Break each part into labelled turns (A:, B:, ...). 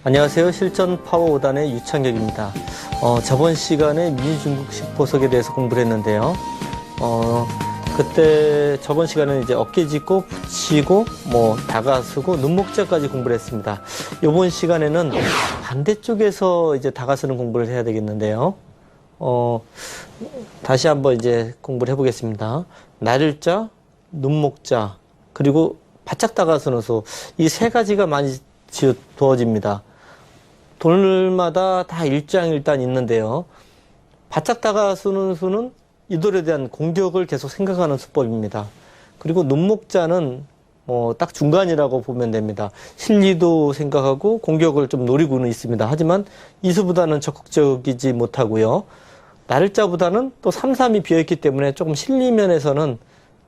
A: 안녕하세요. 실전 파워 5단의 유창혁입니다. 저번 시간에 미중국식 보석에 대해서 공부를 했는데요. 그때 저번 시간에는 이제 어깨 짚고 붙이고 다가서고 눈목자까지 공부를 했습니다. 이번 시간에는 반대쪽에서 이제 다가서는 공부를 해야 되겠는데요. 다시 한번 이제 공부를 해보겠습니다. 나를자, 눈목자, 그리고 바짝 다가서는 수, 이 세 가지가 많이 두어집니다. 돌마다 다 일장일단 있는데요. 바짝 다가서는 수는 이 돌에 대한 공격을 계속 생각하는 수법입니다. 그리고 눈목자는 딱 중간이라고 보면 됩니다. 실리도 생각하고 공격을 좀 노리고는 있습니다. 하지만 이수보다는 적극적이지 못하고요. 나를자보다는 또 3-3이 비어있기 때문에 조금 실리면에서는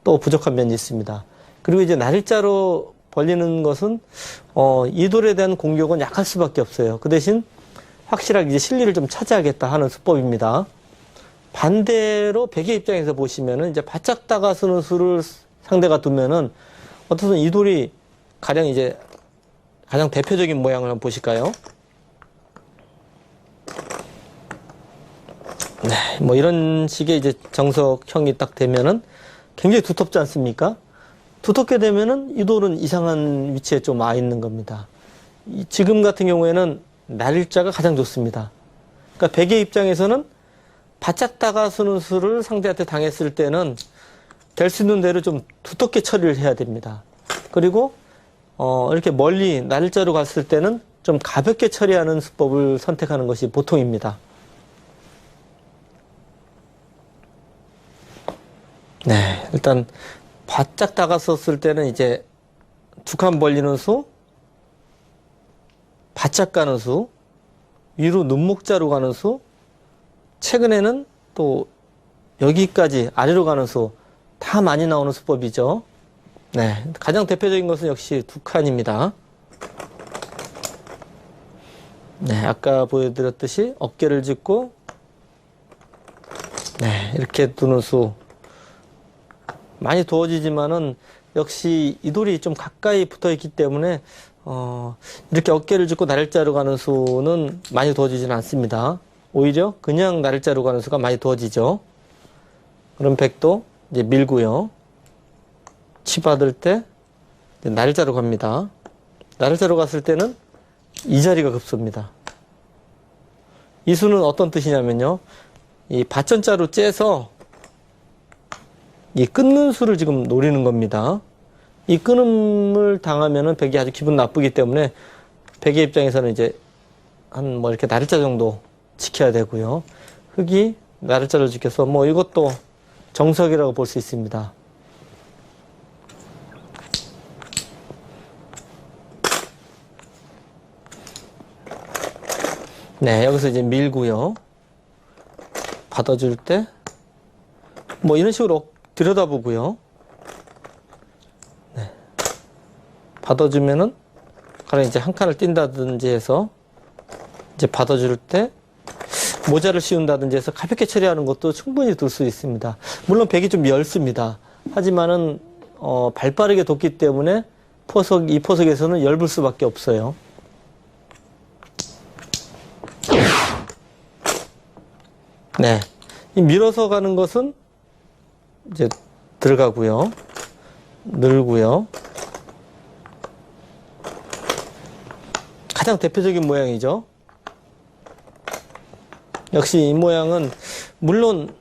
A: 또 부족한 면이 있습니다. 그리고 이제 나를자로 벌리는 것은 이 돌에 대한 공격은 약할 수밖에 없어요. 그 대신 확실하게 이제 실리를 좀 차지하겠다 하는 수법입니다. 반대로 백의 입장에서 보시면은 이제 바짝 다가서는 수를 상대가 두면은 어떻든 이 돌이 가령 이제 가장 대표적인 모양을 한번 보실까요? 네, 이런 식의 이제 정석형이 딱 되면은 굉장히 두텁지 않습니까? 두텁게 되면은 이 돌은 이상한 위치에 좀 와 있는 겁니다. 지금 같은 경우에는 나를자가 가장 좋습니다. 그러니까 백의 입장에서는 바짝 다가서는 수를 상대한테 당했을 때는 될 수 있는 대로 좀 두텁게 처리를 해야 됩니다. 그리고 이렇게 멀리 나를자로 갔을 때는 좀 가볍게 처리하는 수법을 선택하는 것이 보통입니다. 네, 일단 바짝 다가섰을 때는 이제 두 칸 벌리는 수, 바짝 가는 수, 위로 눈목자로 가는 수, 최근에는 또 여기까지 아래로 가는 수, 다 많이 나오는 수법이죠. 네, 가장 대표적인 것은 역시 두 칸입니다. 네, 아까 보여드렸듯이 어깨를 짚고 네, 이렇게 두는 수 많이 두어지지만은 역시 이 돌이 좀 가까이 붙어 있기 때문에 이렇게 어깨를 짚고 나를자로 가는 수는 많이 두어지지는 않습니다. 오히려 그냥 나를자로 가는 수가 많이 두어지죠. 그럼 백도 이제 밀고요. 치 받을 때 나를자로 갑니다. 나를자로 갔을 때는 이 자리가 급소입니다. 이 수는 어떤 뜻이냐면요. 이 받전자로 째서 이 끊는 수를 지금 노리는 겁니다. 이 끊음을 당하면은 백이 아주 기분 나쁘기 때문에 백의 입장에서는 이제 한 이렇게 나를자 정도 지켜야 되고요. 흑이 나를자를 지켜서 이것도 정석이라고 볼 수 있습니다. 네, 여기서 이제 밀고요. 받아줄 때 이런 식으로 들여다보고요. 네. 받아주면은, 가령 이제 한 칸을 띈다든지 해서, 이제 받아줄 때, 모자를 씌운다든지 해서 가볍게 처리하는 것도 충분히 둘 수 있습니다. 물론 백이 좀 엷습니다. 하지만은, 발 빠르게 돋기 때문에 이 포석에서는 엷을 수밖에 없어요. 네. 이 밀어서 가는 것은, 이제 들어가고요. 늘고요. 가장 대표적인 모양이죠. 역시 이 모양은 물론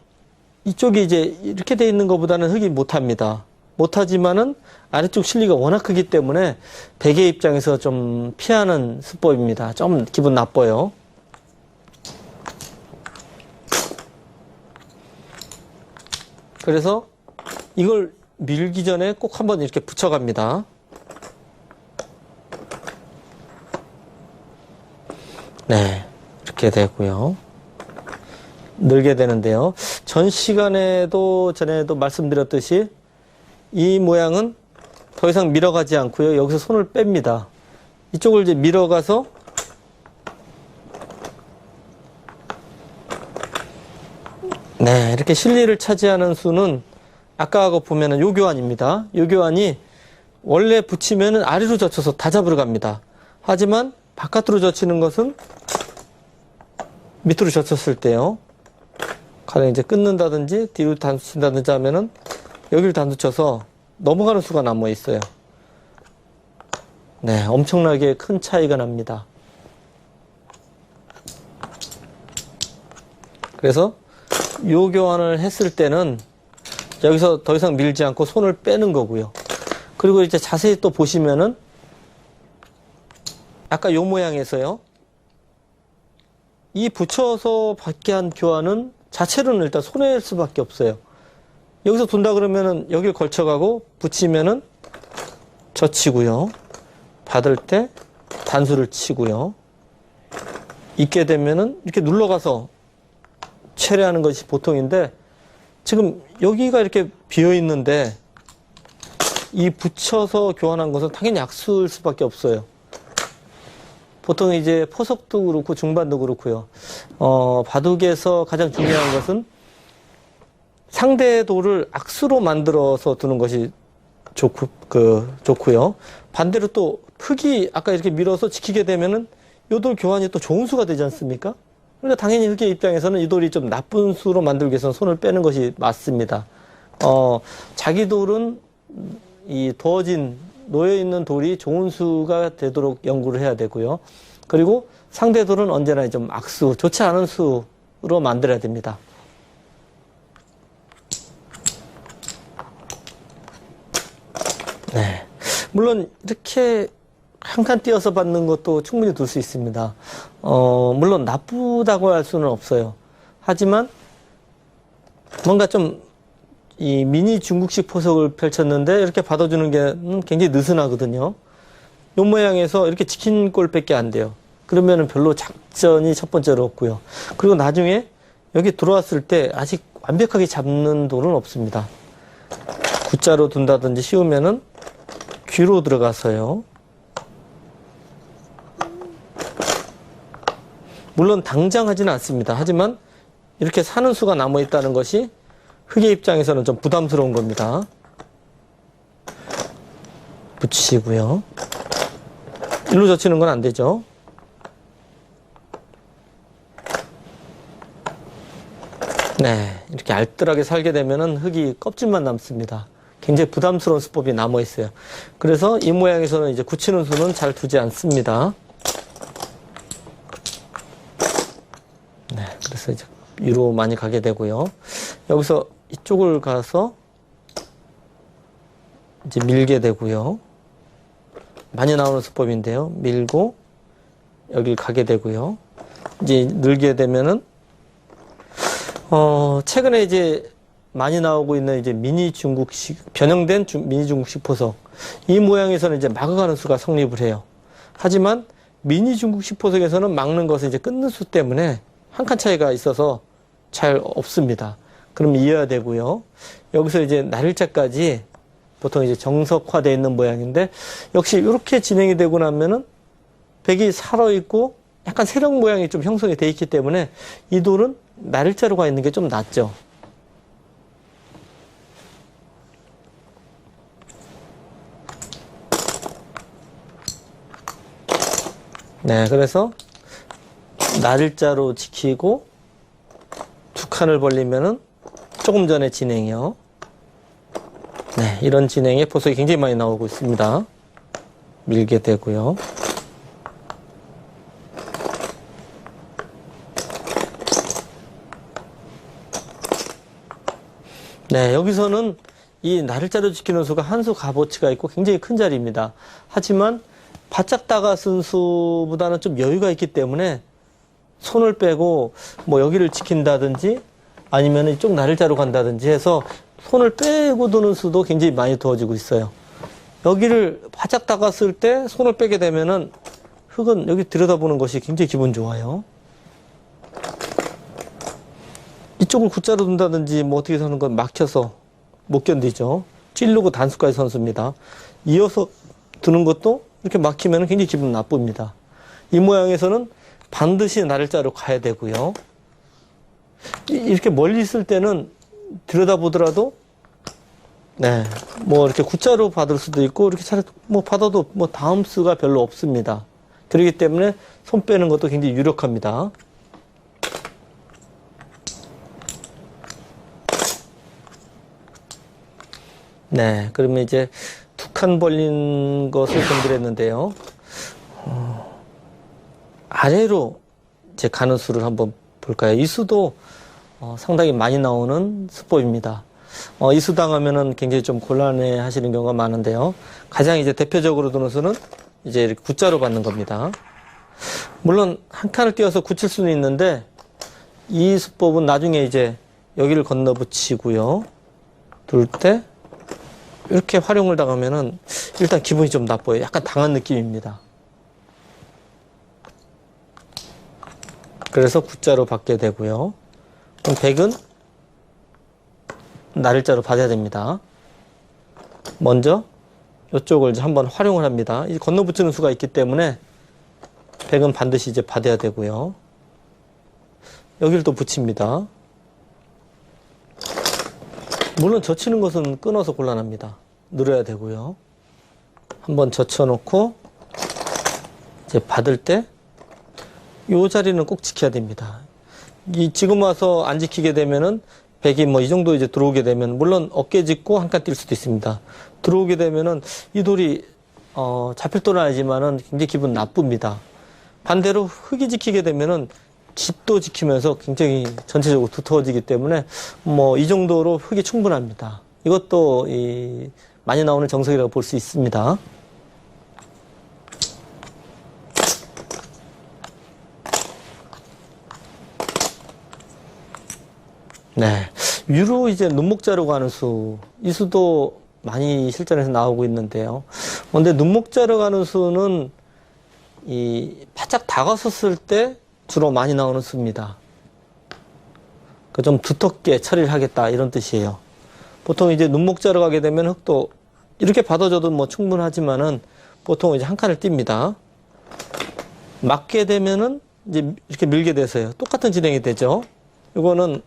A: 이쪽이 이제 이렇게 돼 있는 것보다는 흑이 못합니다. 못하지만은 아래쪽 실리가 워낙 크기 때문에 백의 입장에서 좀 피하는 수법입니다. 좀 기분 나빠요. 그래서 이걸 밀기 전에 꼭 한번 이렇게 붙여갑니다. 네, 이렇게 되고요. 늘게 되는데요. 전에도 말씀드렸듯이 이 모양은 더 이상 밀어가지 않고요. 여기서 손을 뺍니다. 이쪽을 이제 밀어가서 네, 이렇게 실리를 차지하는 수는 아까하고 보면은 요 교환입니다. 요 교환이 원래 붙이면은 아래로 젖혀서 다 잡으러 갑니다. 하지만 바깥으로 젖히는 것은 밑으로 젖혔을 때요. 가령 이제 끊는다든지 뒤로 단수 친다든지 하면은 여기를 단수 쳐서 넘어가는 수가 남아 있어요. 네, 엄청나게 큰 차이가 납니다. 그래서 요 교환을 했을 때는 여기서 더 이상 밀지 않고 손을 빼는 거고요. 그리고 이제 자세히 또 보시면은 아까 요 모양에서요. 이 붙여서 받게 한 교환은 자체로는 일단 손해일 수밖에 없어요. 여기서 돈다 그러면은 여길 걸쳐가고 붙이면은 젖히고요. 받을 때 단수를 치고요. 있게 되면은 이렇게 눌러가서 체례하는 것이 보통인데 지금 여기가 이렇게 비어 있는데 이 붙여서 교환한 것은 당연히 악수일 수밖에 없어요. 보통 이제 포석도 그렇고 중반도 그렇고요. 바둑에서 가장 중요한 것은 상대의 돌을 악수로 만들어서 두는 것이 좋고요. 반대로 또 흙이 아까 이렇게 밀어서 지키게 되면은 요 돌 교환이 또 좋은 수가 되지 않습니까? 그러니까 당연히 흙의 입장에서는 이 돌이 좀 나쁜 수로 만들기 위해서는 손을 빼는 것이 맞습니다. 자기 돌은 이 놓여있는 돌이 좋은 수가 되도록 연구를 해야 되고요. 그리고 상대 돌은 언제나 좀 악수, 좋지 않은 수로 만들어야 됩니다. 네. 물론 이렇게 한 칸 띄어서 받는 것도 충분히 둘 수 있습니다. 물론 나쁘다고 할 수는 없어요. 하지만 뭔가 좀 이 미니 중국식 포석을 펼쳤는데 이렇게 받아주는 게 굉장히 느슨하거든요. 요 모양에서 이렇게 치킨 꼴밖에 안 돼요. 그러면은 별로 작전이 첫 번째로 없고요. 그리고 나중에 여기 들어왔을 때 아직 완벽하게 잡는 돌은 없습니다. 구자로 둔다든지 씌우면은 귀로 들어가서요. 물론 당장 하지는 않습니다. 하지만 이렇게 사는 수가 남아 있다는 것이 흙의 입장에서는 좀 부담스러운 겁니다. 붙이시고요. 일로 젖히는 건 안 되죠. 네, 이렇게 알뜰하게 살게 되면은 흙이 껍질만 남습니다. 굉장히 부담스러운 수법이 남아 있어요. 그래서 이 모양에서는 이제 굳히는 수는 잘 두지 않습니다. 네, 그래서 이제 위로 많이 가게 되고요. 여기서 이쪽을 가서 이제 밀게 되고요. 많이 나오는 수법인데요. 밀고 여길 가게 되고요. 이제 늘게 되면은 최근에 이제 많이 나오고 있는 이제 미니 중국식 변형된 미니 중국식 포석 이 모양에서는 이제 막아가는 수가 성립을 해요. 하지만 미니 중국식 포석에서는 막는 것은 이제 끊는 수 때문에 한 칸 차이가 있어서 잘 없습니다. 그럼 이어야 되고요. 여기서 이제 날일자까지 보통 이제 정석화되어 있는 모양인데 역시 이렇게 진행이 되고 나면은 백이 살아있고 약간 세력 모양이 좀 형성이 되어 있기 때문에 이 돌은 날일자로 가 있는 게 좀 낫죠. 네, 그래서 날일자로 지키고 두 칸을 벌리면은 조금 전에 진행이요. 네, 이런 진행의 포석이 굉장히 많이 나오고 있습니다. 밀게 되고요. 네, 여기서는 이 날일자로 지키는 수가 한 수 값어치가 있고 굉장히 큰 자리입니다. 하지만 바짝 다가선 수보다는 좀 여유가 있기 때문에 손을 빼고 뭐 여기를 지킨다든지 아니면 이쪽 날일자로 간다든지 해서 손을 빼고 두는 수도 굉장히 많이 두어지고 있어요. 여기를 바짝 다갔을 때 손을 빼게 되면은 흙은 여기 들여다보는 것이 굉장히 기분 좋아요. 이쪽을 구자로 둔다든지 뭐 어떻게 하는 건 막혀서 못 견디죠. 찌르고 단수까지 선수입니다. 이어서 두는 것도 이렇게 막히면 굉장히 기분 나쁩니다. 이 모양에서는 반드시 날일자로 가야 되고요. 이렇게 멀리 있을 때는 들여다보더라도 네, 뭐 이렇게 구자로 받을 수도 있고 이렇게 뭐 받아도 뭐 다음 수가 별로 없습니다. 그렇기 때문에 손 빼는 것도 굉장히 유력합니다. 네, 그러면 이제 두 칸 벌린 것을 건드렸는데요. 아래로 이제 가는 수를 한번 볼까요? 이 수도 상당히 많이 나오는 수법입니다. 이 수 당하면은 굉장히 좀 곤란해 하시는 경우가 많은데요. 가장 이제 대표적으로 드는 수는 이제 이렇게 구자로 받는 겁니다. 물론 한 칸을 띄워서 굳힐 수는 있는데 이 수법은 나중에 이제 여기를 건너 붙이고요. 둘 때 이렇게 활용을 당하면은 일단 기분이 좀 나빠요. 약간 당한 느낌입니다. 그래서 구자로 받게 되고요. 그럼 백은 나를자로 받아야 됩니다. 먼저 이쪽을 이제 한번 활용을 합니다. 이제 건너붙이는 수가 있기 때문에 백은 반드시 이제 받아야 되고요. 여기를 또 붙입니다. 물론 젖히는 것은 끊어서 곤란합니다. 늘어야 되고요. 한번 젖혀놓고 이제 받을 때 이 자리는 꼭 지켜야 됩니다. 지금 와서 안 지키게 되면은 백이 뭐 이 정도 이제 들어오게 되면 물론 어깨 짚고 한 칸 뛸 수도 있습니다. 들어오게 되면은 이 돌이 잡힐 돌은 아니지만은 굉장히 기분 나쁩니다. 반대로 흙이 지키게 되면은 집도 지키면서 굉장히 전체적으로 두터워지기 때문에 뭐 이 정도로 흙이 충분합니다. 이것도 많이 나오는 정석이라고 볼 수 있습니다. 네. 위로 이제 눈목자로 가는 수, 이 수도 많이 실전에서 나오고 있는데요. 근데 눈목자로 가는 수는 바짝 다가섰을 때 주로 많이 나오는 수입니다. 좀 두텁게 처리를 하겠다 이런 뜻이에요. 보통 이제 눈목자로 가게 되면 흙도 이렇게 받아줘도 뭐 충분하지만은 보통 이제 한 칸을 띱니다. 맞게 되면은 이제 이렇게 밀게 돼서요. 똑같은 진행이 되죠. 이거는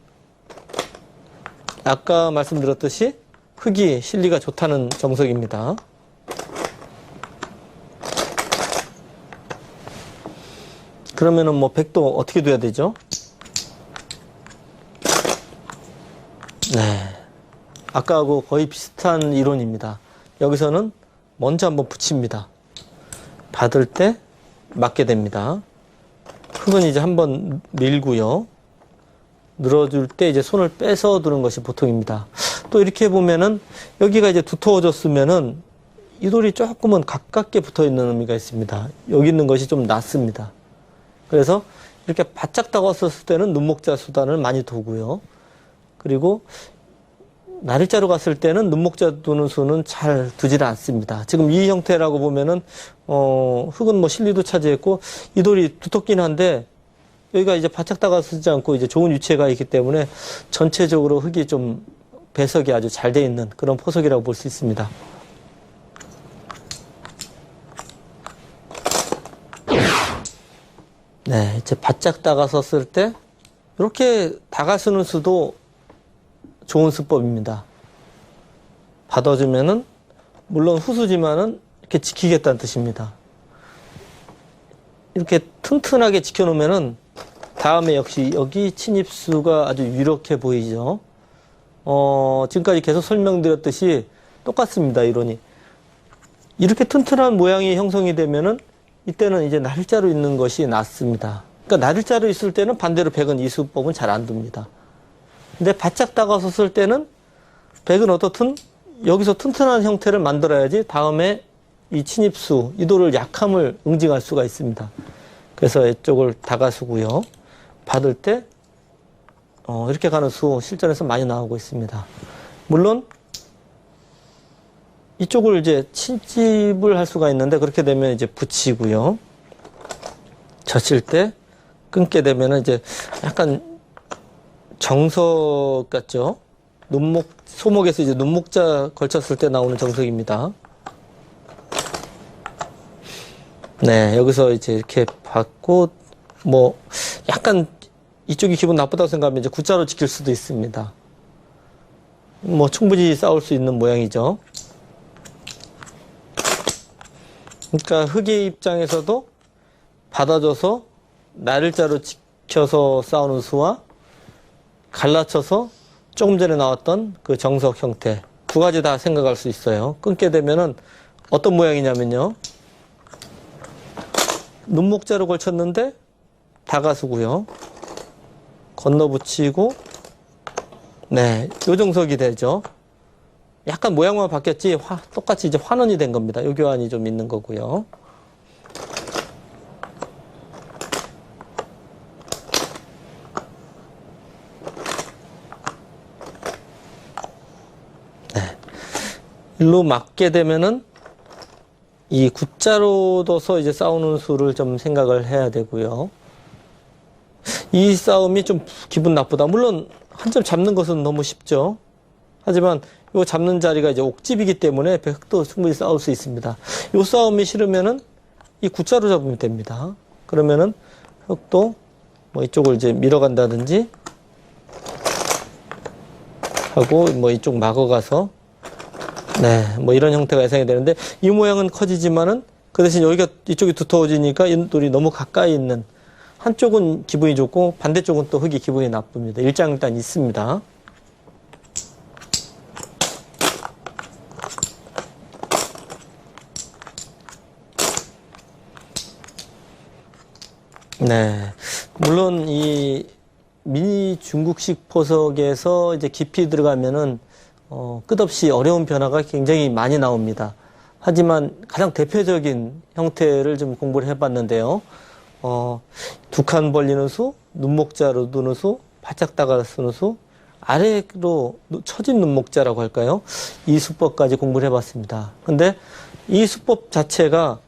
A: 아까 말씀드렸듯이 흙이 실리가 좋다는 정석입니다. 그러면은 뭐 백도 어떻게 둬야 되죠? 네. 아까하고 거의 비슷한 이론입니다. 여기서는 먼저 한번 붙입니다. 받을 때 맞게 됩니다. 흙은 이제 한번 밀고요. 늘어줄 때 이제 손을 빼서 두는 것이 보통입니다. 또 이렇게 보면은 여기가 이제 두터워졌으면은 이 돌이 조금은 가깝게 붙어 있는 의미가 있습니다. 여기 있는 것이 좀 낫습니다. 그래서 이렇게 바짝 다가섰을 때는 눈목자 수단을 많이 두고요. 그리고 나를자로 갔을 때는 눈목자 두는 수는 잘 두지를 않습니다. 지금 이 형태라고 보면은 흙은 뭐 실리도 차지했고 이 돌이 두텁긴 한데 여기가 이제 바짝 다가서지 않고 이제 좋은 위치에 있기 때문에 전체적으로 흙이 좀 배석이 아주 잘 돼 있는 그런 포석이라고 볼 수 있습니다. 네, 이제 바짝 다가섰을 때 이렇게 다가서는 수도 좋은 수법입니다. 받아주면은 물론 후수지만은 이렇게 지키겠다는 뜻입니다. 이렇게 튼튼하게 지켜놓으면은 다음에 역시 여기 침입수가 아주 유력해 보이죠. 지금까지 계속 설명드렸듯이 똑같습니다. 이론이. 이렇게 튼튼한 모양이 형성이 되면은 이때는 이제 나를자로 있는 것이 낫습니다. 그러니까 나를자로 있을 때는 반대로 백은 이 수법은 잘 안 둡니다. 근데 바짝 다가섰을 때는 백은 어떻든 여기서 튼튼한 형태를 만들어야지 다음에 이 침입수, 이 돌을 약함을 응징할 수가 있습니다. 그래서 이쪽을 다가수고요. 받을 때 이렇게 가는 수 실전에서 많이 나오고 있습니다. 물론 이쪽을 이제 침집을 할 수가 있는데 그렇게 되면 이제 붙이고요. 젖힐 때 끊게 되면 이제 약간 정석 같죠? 소목에서 이제 눈목자 걸쳤을 때 나오는 정석입니다. 네, 여기서 이제 이렇게 받고 뭐 약간 이쪽이 기분 나쁘다고 생각하면 이제 구자로 지킬 수도 있습니다. 뭐 충분히 싸울 수 있는 모양이죠. 그러니까 흙의 입장에서도 받아줘서 날일자로 지켜서 싸우는 수와 갈라쳐서 조금 전에 나왔던 그 정석 형태 두 가지 다 생각할 수 있어요. 끊게 되면은 어떤 모양이냐면요. 눈목자로 걸쳤는데 다가수고요. 건너붙이고 네, 요 정석이 되죠. 약간 모양만 바뀌었지 똑같이 이제 환원이 된 겁니다. 요 교환이 좀 있는 거고요. 네. 일로 맞게 되면은 이 굿자로 둬서 이제 싸우는 수를 좀 생각을 해야 되고요. 이 싸움이 좀 기분 나쁘다. 물론 한 점 잡는 것은 너무 쉽죠. 하지만 요 잡는 자리가 이제 옥집이기 때문에 백도 충분히 싸울 수 있습니다. 요 싸움이 싫으면은 이 굿자로 잡으면 됩니다. 그러면은 흑도 뭐 이쪽을 이제 밀어간다든지 하고 뭐 이쪽 막아가서 네, 뭐 이런 형태가 예상이 되는데 이 모양은 커지지만은 그 대신 여기가 이쪽이 두터워지니까 이 돌이 너무 가까이 있는 한쪽은 기분이 좋고 반대쪽은 또 흙이 기분이 나쁩니다. 일장일단 있습니다. 네, 물론 이 미니 중국식 포석에서 이제 깊이 들어가면은 끝없이 어려운 변화가 굉장히 많이 나옵니다. 하지만 가장 대표적인 형태를 좀 공부를 해봤는데요. 두 칸 벌리는 수, 눈목자로 두는 수, 바짝 다가 쓰는 수, 아래로 처진 눈목자라고 할까요? 이 수법까지 공부를 해봤습니다. 근데 이 수법 자체가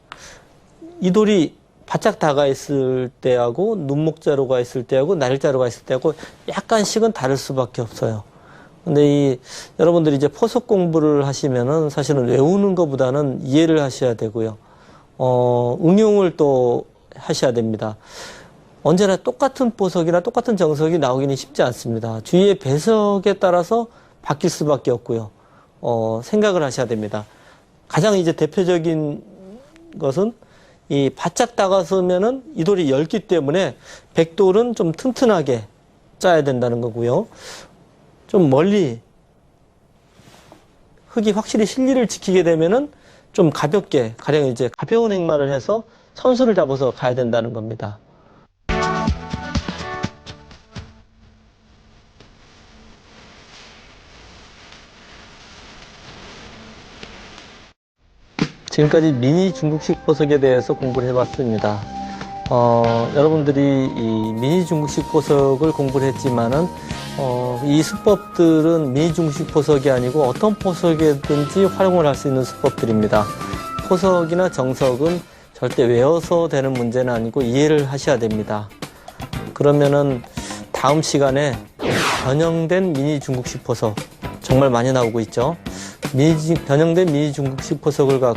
A: 이 돌이 바짝 다가 있을 때하고 눈목자로 가 있을 때하고 날자로 가 있을 때하고 약간씩은 다를 수밖에 없어요. 근데 여러분들이 이제 포석 공부를 하시면은 사실은 외우는 것보다는 이해를 하셔야 되고요. 응용을 또 하셔야 됩니다. 언제나 똑같은 포석이나 똑같은 정석이 나오기는 쉽지 않습니다. 주위의 배석에 따라서 바뀔 수밖에 없고요. 생각을 하셔야 됩니다. 가장 이제 대표적인 것은 이 바짝 다가서면은 이 돌이 얇기 때문에 백돌은 좀 튼튼하게 짜야 된다는 거고요. 좀 멀리 흙이 확실히 실리를 지키게 되면은 좀 가볍게 가령 이제 가벼운 행마를 해서 선수를 잡아서 가야 된다는 겁니다. 지금까지 미니 중국식 포석에 대해서 공부를 해봤습니다. 여러분들이 이 미니 중국식 포석을 공부를 했지만은 이 수법들은 미니 중국식 포석이 아니고 어떤 포석이든지 활용을 할 수 있는 수법들입니다. 포석이나 정석은 절대 외워서 되는 문제는 아니고 이해를 하셔야 됩니다. 그러면은 다음 시간에 변형된 미니 중국식 포석 정말 많이 나오고 있죠. 변형된 미니 중국식 포석을 갖고